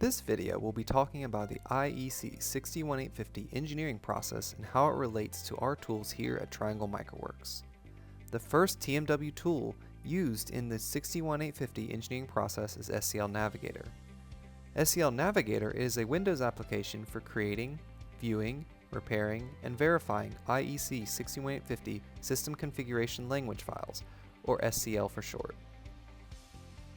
This video will be talking about the IEC 61850 engineering process and how it relates to our tools here at Triangle Microworks. The first TMW tool used in the 61850 engineering process is SCL Navigator. SCL Navigator is a Windows application for creating, viewing, repairing, and verifying IEC 61850 system configuration language files, or SCL for short.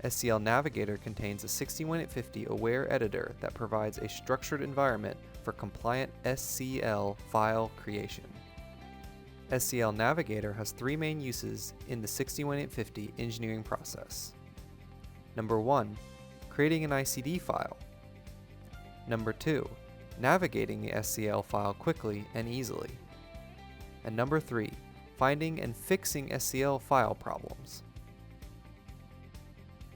SCL Navigator contains a 61850 aware editor that provides a structured environment for compliant SCL file creation. SCL Navigator has three main uses in the 61850 engineering process. Number 1. Creating an ICD file. Number 2. Navigating the SCL file quickly and easily. And number 3. Finding and fixing SCL file problems.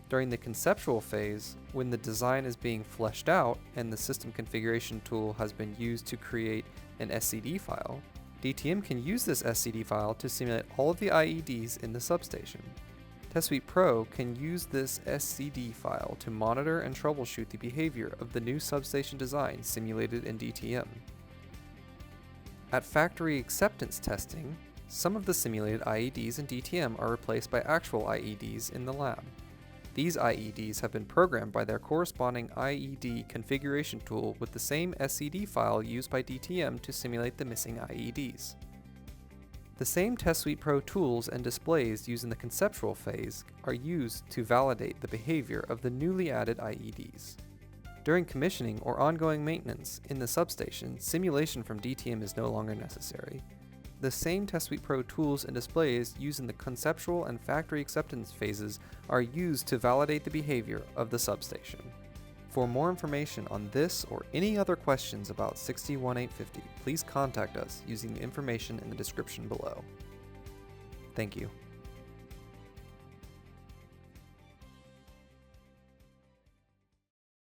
During the conceptual phase, when the design is being fleshed out and the system configuration tool has been used to create an SCD file, DTM can use this SCD file to simulate all of the IEDs in the substation. Test Suite Pro can use this SCD file to monitor and troubleshoot the behavior of the new substation design simulated in DTM. At factory acceptance testing, some of the simulated IEDs in DTM are replaced by actual IEDs in the lab. These IEDs have been programmed by their corresponding IED configuration tool with the same SCD file used by DTM to simulate the missing IEDs. The same Test Suite Pro tools and displays used in the conceptual phase are used to validate the behavior of the newly added IEDs. During commissioning or ongoing maintenance in the substation, simulation from DTM is no longer necessary. The same Test Suite Pro tools and displays used in the conceptual and factory acceptance phases are used to validate the behavior of the substation. For more information on this or any other questions about 61850, please contact us using the information in the description below. Thank you.